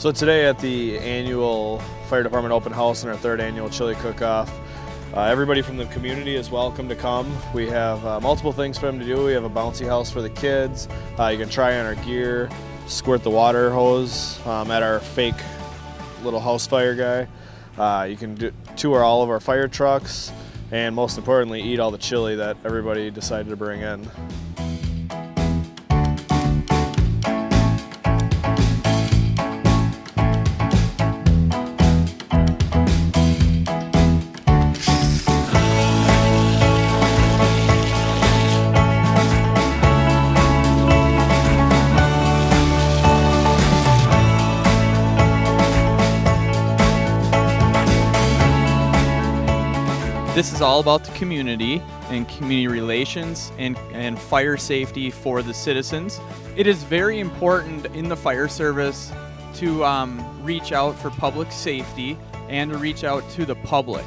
So today at the annual Fire Department open house and our third annual chili cook-off, everybody from the community is welcome to come. We have multiple things for them to do. We have a bouncy house for the kids. You can try on our gear, squirt the water hose at our fake little house fire guy. You can tour all of our fire trucks, and most importantly, eat all the chili that everybody decided to bring in. This is all about the community and community relations and fire safety for the citizens. It is very important in the fire service to reach out for public safety and to reach out to the public.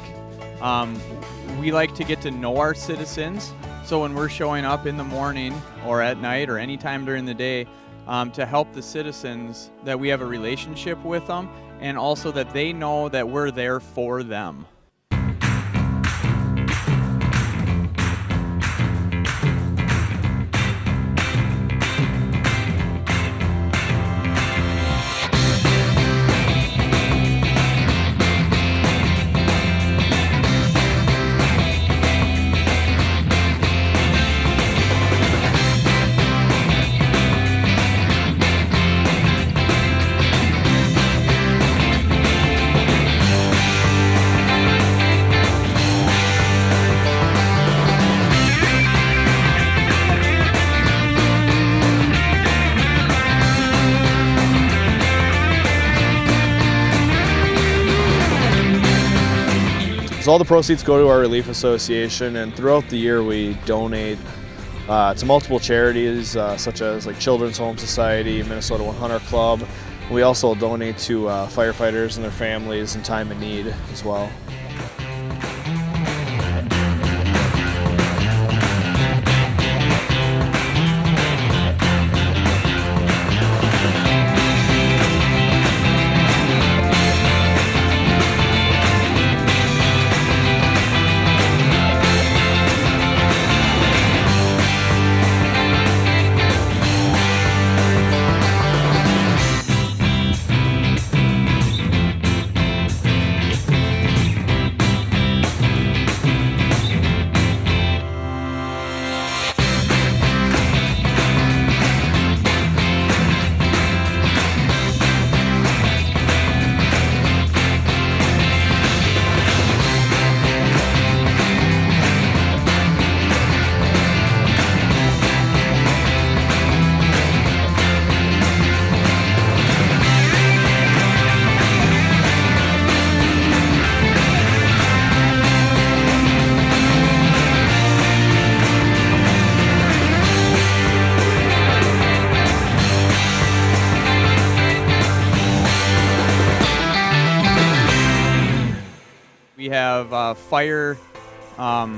We like to get to know our citizens, so when we're showing up in the morning or at night or any time during the day to help the citizens, that we have a relationship with them and also that they know that we're there for them. So all the proceeds go to our relief association, and throughout the year we donate to multiple charities such as Children's Home Society, Minnesota 100 Club. We also donate to firefighters and their families in time of need as well. We have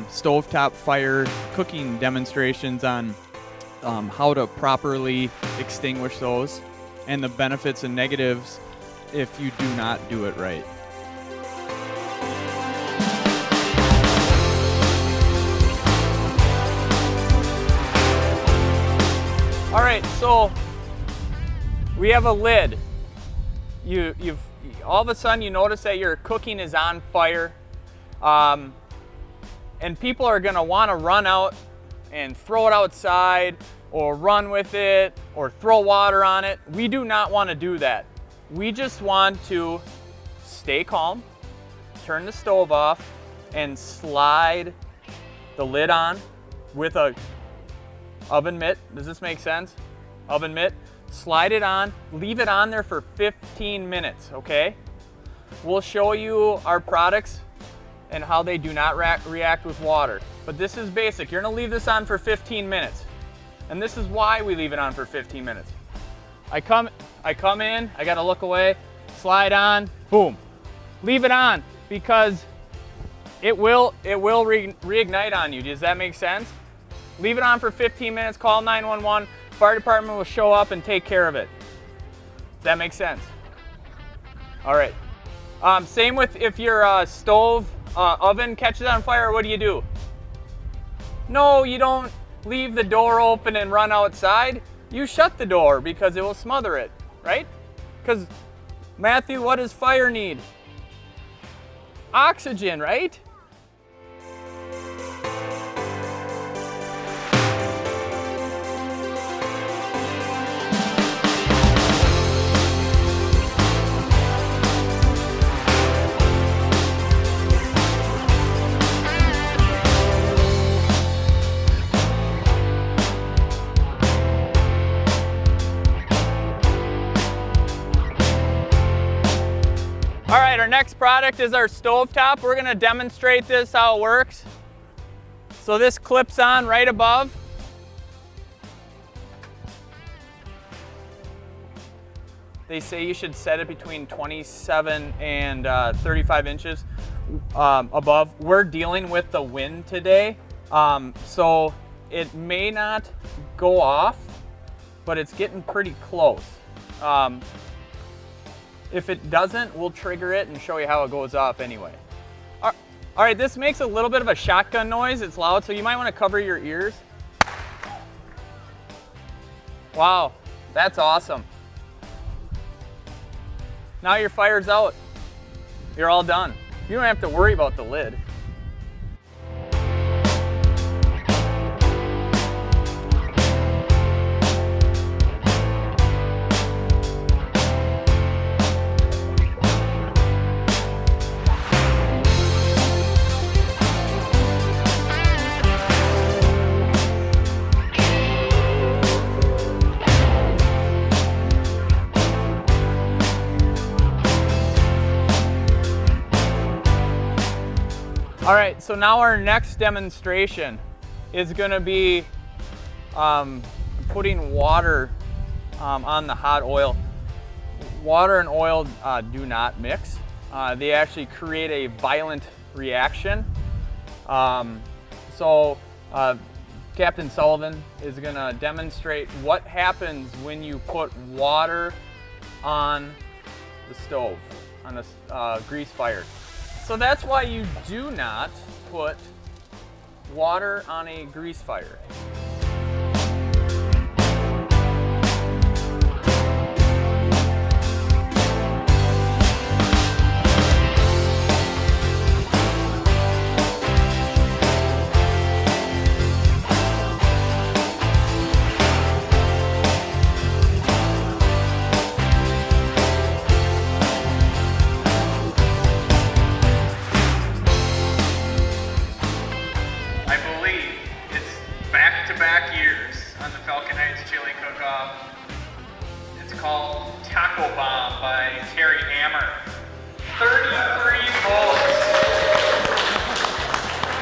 stovetop fire cooking demonstrations on how to properly extinguish those and the benefits and negatives if you do not do it right. All right, so we have a lid. You've all of a sudden you notice that your cooking is on fire, and people are going to want to run out and throw it outside or run with it or throw water on it. We do not want to do that. We just want to stay calm, turn the stove off, and slide the lid on with a oven mitt. Does this make sense? Oven mitt. Slide it on, leave it on there for 15 minutes, okay? We'll show you our products and how they do not react with water. But this is basic. You're gonna leave this on for 15 minutes. And this is why we leave it on for 15 minutes. I come in, I gotta look away, slide on, boom. Leave it on because it will reignite on you. Does that make sense? Leave it on for 15 minutes, call 911. Fire department will show up and take care of it. Does that make sense? All right. Same with if your stove oven catches on fire, what do? No, you don't leave the door open and run outside. You shut the door because it will smother it, right? Because, Matthew, what does fire need? Oxygen, right? All right, our next product is our stovetop. We're gonna demonstrate this, how it works. So this clips on right above. They say you should set it between 27 and 35 inches above. We're dealing with the wind today, so it may not go off, but it's getting pretty close. If it doesn't, we'll trigger it and show you how it goes off anyway. All right, this makes a little bit of a shotgun noise. It's loud, so you might want to cover your ears. Wow, that's awesome. Now your fire's out. You're all done. You don't have to worry about the lid. All right, so now our next demonstration is gonna be putting water on the hot oil. Water and oil do not mix. They actually create a violent reaction. Captain Sullivan is gonna demonstrate what happens when you put water on the stove, on a grease fire. So that's why you do not put water on a grease fire. Back years on the Falcon chili cook-off. It's called Taco Bomb by Terry Hammer. 33 votes.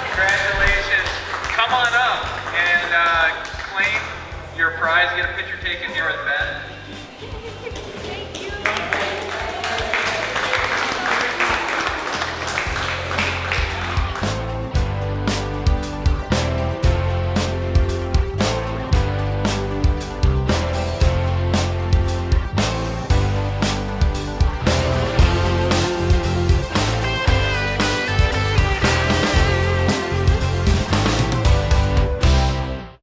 Congratulations. Come on up and claim your prize. Get a picture taken here